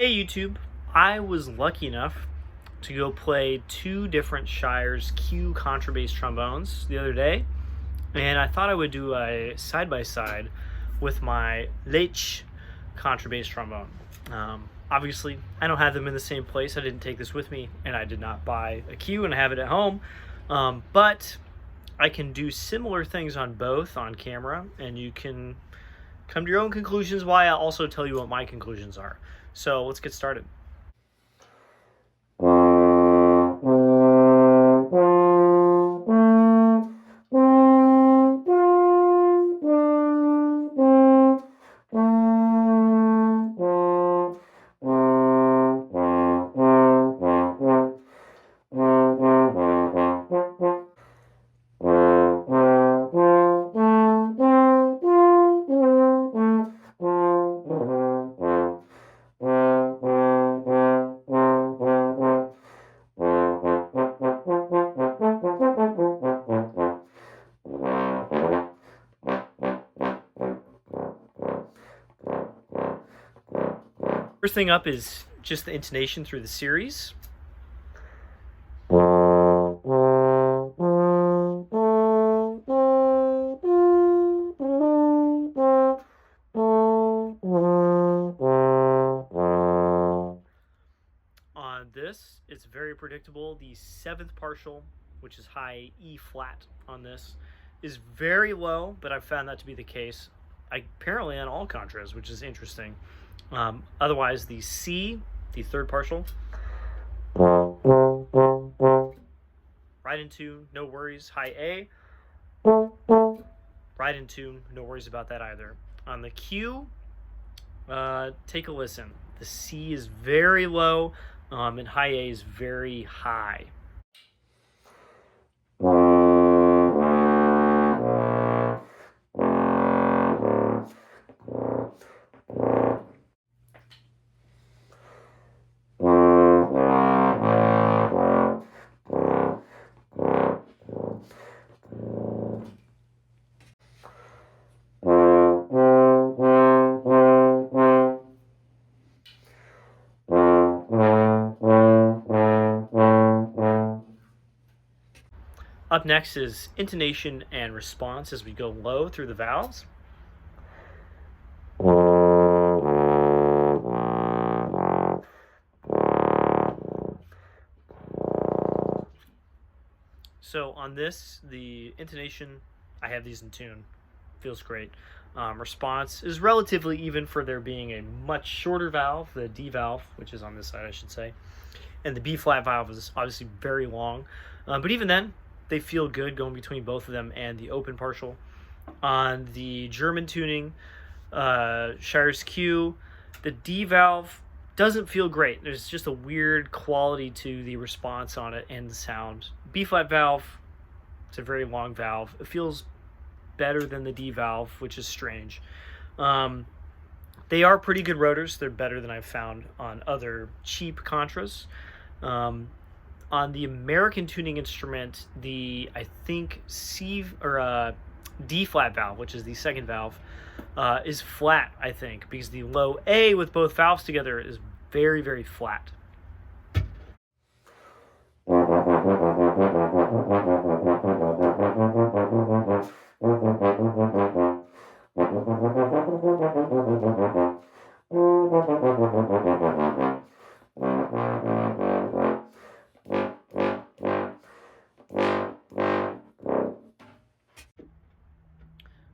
Hey YouTube, I was lucky enough to go play two different Shires Q Contrabass trombones the other day, and I thought I would do a side-by-side with my Lech contrabass trombone. Obviously, I don't have them in the same place. I didn't take this with me, and I did not buy a Q and have it at home, but I can do similar things on both on camera, and you can come to your own conclusions while I also tell you what my conclusions are. So let's get started. First thing up is just the intonation through the series. On this, it's very predictable. The seventh partial, which is high E flat on this, is very low, but I've found that to be the case apparently on all contras, which is interesting. Otherwise, the C, the third partial, right in tune, no worries. High A, right in tune, no worries about that either. On the Q, take a listen. The C is very low, and high A is very high. Up next is intonation and response as we go low through the valves. So on this, the intonation, I have these in tune. Feels great. Response is relatively even for there being a much shorter valve, the D valve, which is on this side, I should say. And the B flat valve is obviously very long. But even then, they feel good going between both of them and the open partial. On the German tuning, Shires Q, the D valve doesn't feel great. There's just a weird quality to the response on it and the sound. B flat valve, it's a very long valve. It feels better than the D valve, which is strange. They are pretty good rotors. They're better than I've found on other cheap contras. On the American tuning instrument, the I think C or D flat valve, which is the second valve, is flat, I think, because the low A with both valves together is very, very flat.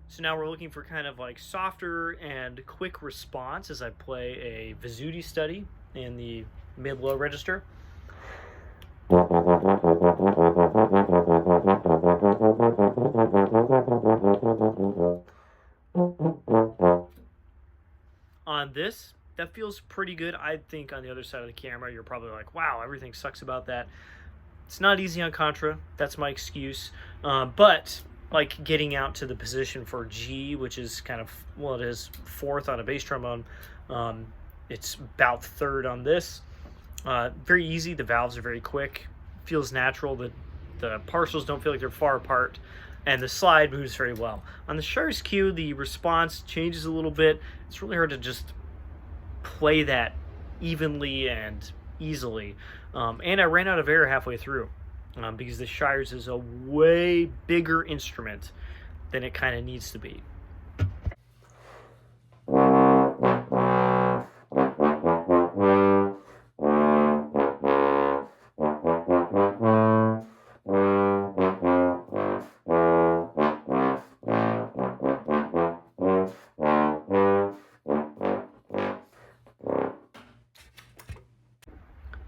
So now we're looking for kind of like softer and quick response as I play a Vizzuti study in the mid-low register. On this, that feels pretty good. I think on the other side of the camera, you're probably like, wow, everything sucks about that. It's not easy on contra. That's my excuse. But like getting out to the position for G, which is kind of, well, it is fourth on a bass trombone. It's about third on this. Very easy. The valves are very quick. Feels natural. The partials don't feel like they're far apart. And the slide moves very well. On the Shires Q, the response changes a little bit. It's really hard to just play that evenly and easily. And I ran out of air halfway through because the Shires is a way bigger instrument than it kind of needs to be.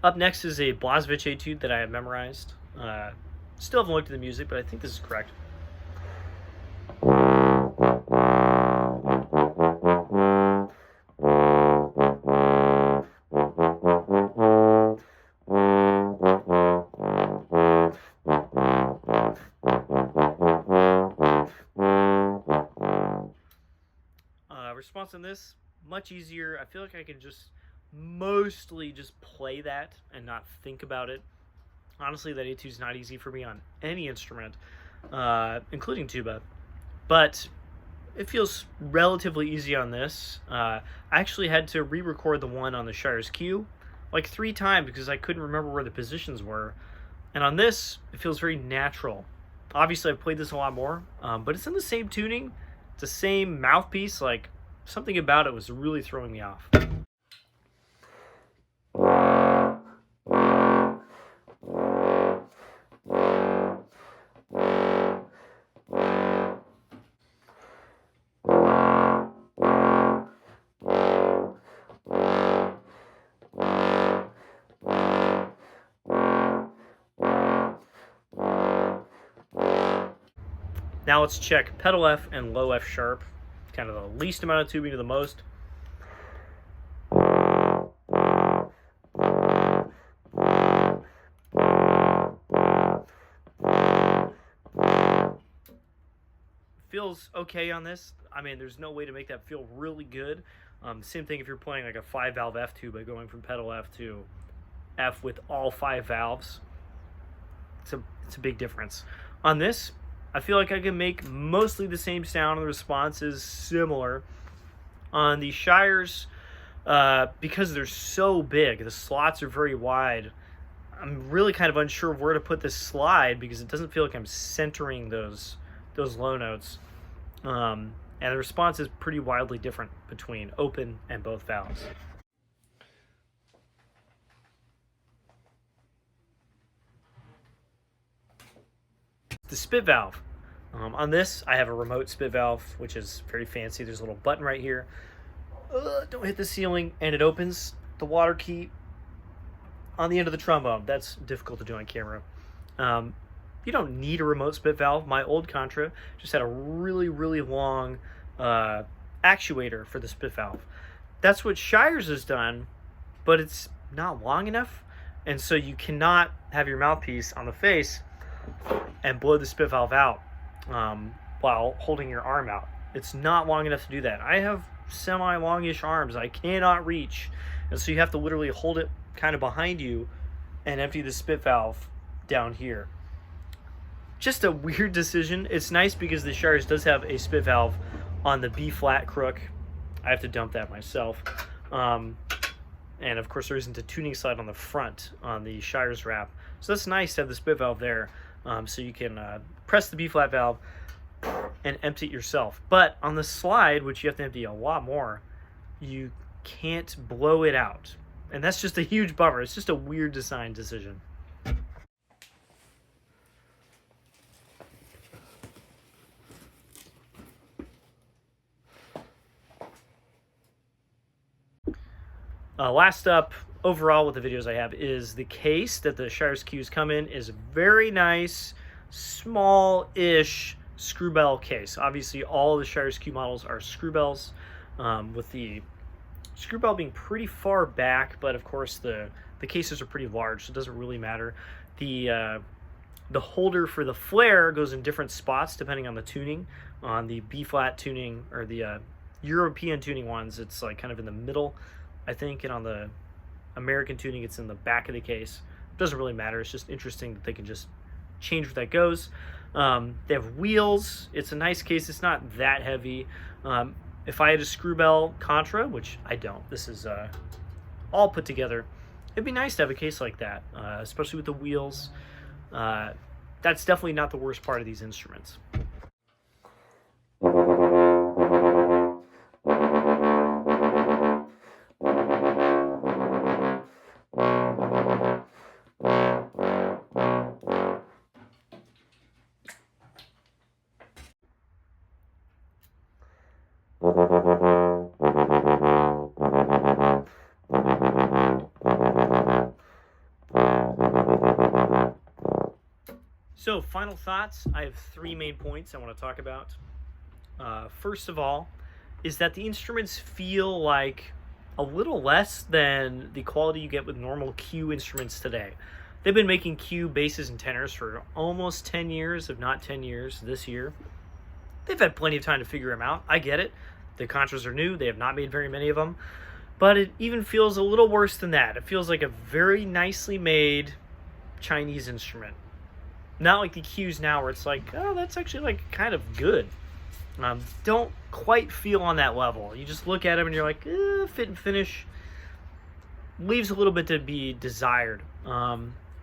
Up next is a Blazevich etude that I have memorized. Still haven't looked at the music, but I think this is correct. Response on this, much easier. I feel like I can just mostly just play that and not think about it. Honestly, that etude is not easy for me on any instrument, including tuba, but it feels relatively easy on this. I actually had to re-record the one on the Shires Q like 3 times because I couldn't remember where the positions were, and on this it feels very natural. Obviously I've played this a lot more, but it's in the same tuning, it's the same mouthpiece. Like, something about it was really throwing me off. Now let's check pedal F and low F sharp, kind of the least amount of tubing to the most. Feels okay on this. I mean, there's no way to make that feel really good. Same thing if you're playing like a 5-valve F tuba, going from pedal F to F with all 5 valves. It's a big difference. On this, I feel like I can make mostly the same sound, and the response is similar. On the Shires, because they're so big, the slots are very wide, I'm really kind of unsure of where to put this slide because it doesn't feel like I'm centering those low notes. And the response is pretty wildly different between open and both valves. The spit valve. On this, I have a remote spit valve, which is very fancy. There's a little button right here. Don't hit the ceiling, and it opens the water key on the end of the trombone. That's difficult to do on camera. You don't need a remote spit valve. My old Contra just had a really, really long actuator for the spit valve. That's what Shires has done, but it's not long enough, and so you cannot have your mouthpiece on the face and blow the spit valve out while holding your arm out. It's not long enough to do that. I have semi-longish arms I cannot reach, and so you have to literally hold it kind of behind you and empty the spit valve down here. Just a weird decision. It's nice because the Shires does have a spit valve on the B flat crook. I have to dump that myself. And of course there isn't a tuning slide on the front on the Shires wrap, so that's nice to have the spit valve there. So you can press the B flat valve and empty it yourself. But on the slide, which you have to empty a lot more, you can't blow it out, and that's just a huge bummer. It's just a weird design decision. Last up, overall with the videos I have, is the case that the Shires Qs come in is a very nice, small-ish screw bell case. Obviously, all the Shires Q models are screw bells, with the screw bell being pretty far back, but of course the cases are pretty large, so it doesn't really matter. The holder for the flare goes in different spots depending on the tuning. On the B-flat tuning, or the European tuning ones, it's like kind of in the middle, I think, and on the American tuning, it's in the back of the case. It doesn't really matter. It's just interesting that they can just change where that goes. They have wheels. It's a nice case. It's not that heavy. If I had a screw bell Contra, which I don't, this is all put together, it'd be nice to have a case like that, especially with the wheels. That's definitely not the worst part of these instruments. So, final thoughts. I have 3 main points I want to talk about. First of all, is that the instruments feel like a little less than the quality you get with normal Q instruments today. They've been making Q basses and tenors for almost 10 years, if not 10 years this year. They've had plenty of time to figure them out. I get it. The Contras are new. They have not made very many of them. But it even feels a little worse than that. It feels like a very nicely made Chinese instrument. Not like the Qs now where it's like, oh, that's actually like kind of good. Don't quite feel on that level. You just look at them and you're like, fit and finish leaves a little bit to be desired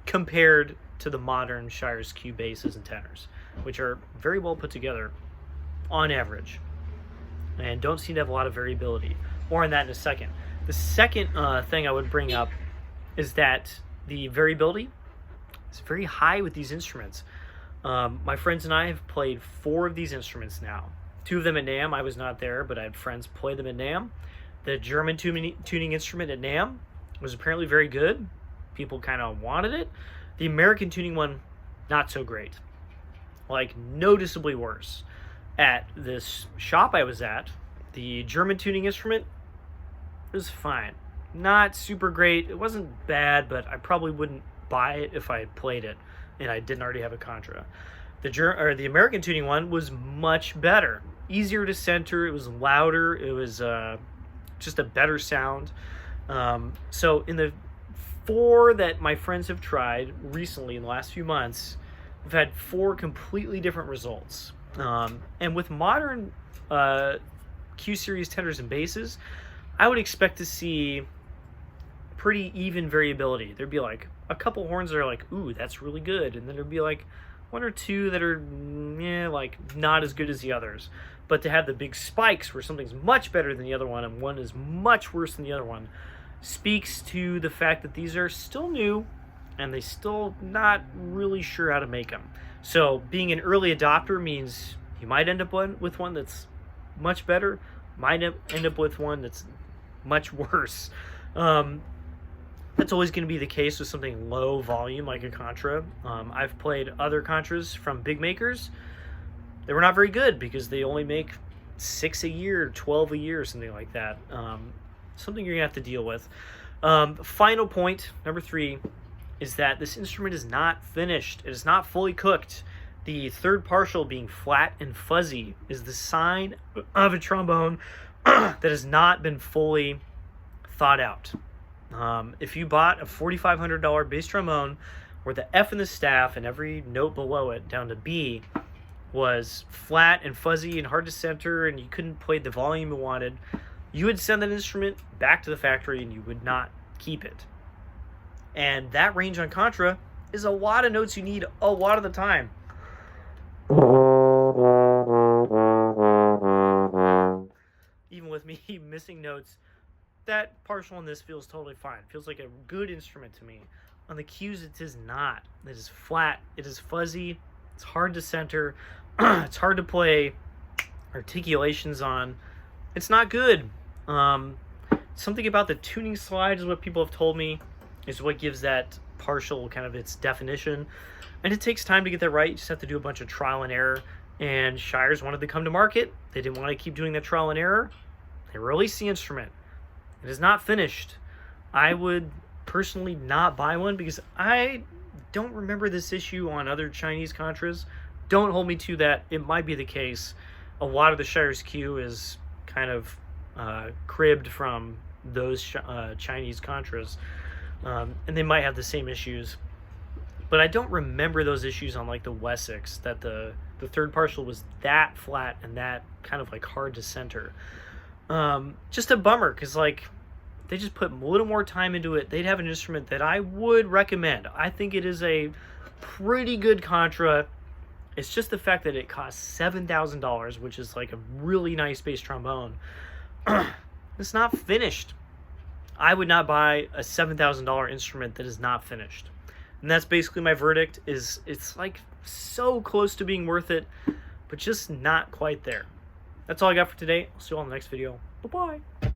compared to the modern Shires Q basses and tenors, which are very well put together on average and don't seem to have a lot of variability. More on that in a second. The second thing I would bring up is that the variability is very high with these instruments. My friends and I have played 4 of these instruments now. 2 of them at NAMM. I was not there, but I had friends play them at NAMM. The German tuning instrument at NAMM was apparently very good. People kind of wanted it. The American tuning one, not so great. Like, noticeably worse. At this shop I was at, the German tuning instrument was fine. Not super great. It wasn't bad, but I probably wouldn't buy it if I had played it and I didn't already have a Contra. The American tuning one was much better. Easier to center. It was louder. It was just a better sound. So in the 4 that my friends have tried recently in the last few months, I've had 4 completely different results. And with modern Q series tenors and basses, I would expect to see pretty even variability. There'd be like a couple horns that are like, ooh, that's really good, and then there'd be like 1 or 2 that are like not as good as the others. But to have the big spikes where something's much better than the other one and one is much worse than the other one speaks to the fact that these are still new and they still not really sure how to make them. So being an early adopter means you might end up with one that's much better, might end up with one that's much worse. That's always going to be the case with something low volume like a Contra. I've played other Contras from big makers. They were not very good because they only make 6 a year, 12 a year, something like that. Something you're going to have to deal with. Final point, number 3, is that this instrument is not finished. It is not fully cooked. The third partial being flat and fuzzy is the sign of a trombone that has not been fully thought out. If you bought a $4,500 bass trombone where the F in the staff and every note below it down to B was flat and fuzzy and hard to center and you couldn't play the volume you wanted, you would send that instrument back to the factory and you would not keep it. And that range on Contra is a lot of notes you need a lot of the time. Even with me missing notes, that partial on this feels totally fine. It feels like a good instrument to me. On the Qs, it is not. It is flat. It is fuzzy. It's hard to center. It's hard to play articulations on. It's not good. Something about the tuning slides is what people have told me is what gives that partial kind of its definition. And it takes time to get that right. You just have to do a bunch of trial and error. And Shires wanted to come to market. They didn't want to keep doing that trial and error. They released the instrument. It is not finished. I would personally not buy one because I don't remember this issue on other Chinese Contras. Don't hold me to that. It might be the case. A lot of the Shires Q is kind of cribbed from those Chinese Contras. And they might have the same issues. But I don't remember those issues on like the Wessex, that the third partial was that flat and that kind of like hard to center. Just a bummer because like if they just put a little more time into it, they'd have an instrument that I would recommend. I think it is a pretty good contra. It's just the fact that it costs $7,000, which is like a really nice bass trombone. It's not finished. I would not buy a $7,000 instrument that is not finished. And that's basically my verdict. Is it's like so close to being worth it, but just not quite there. That's all I got for today. I'll see you all in the next video. Bye-bye.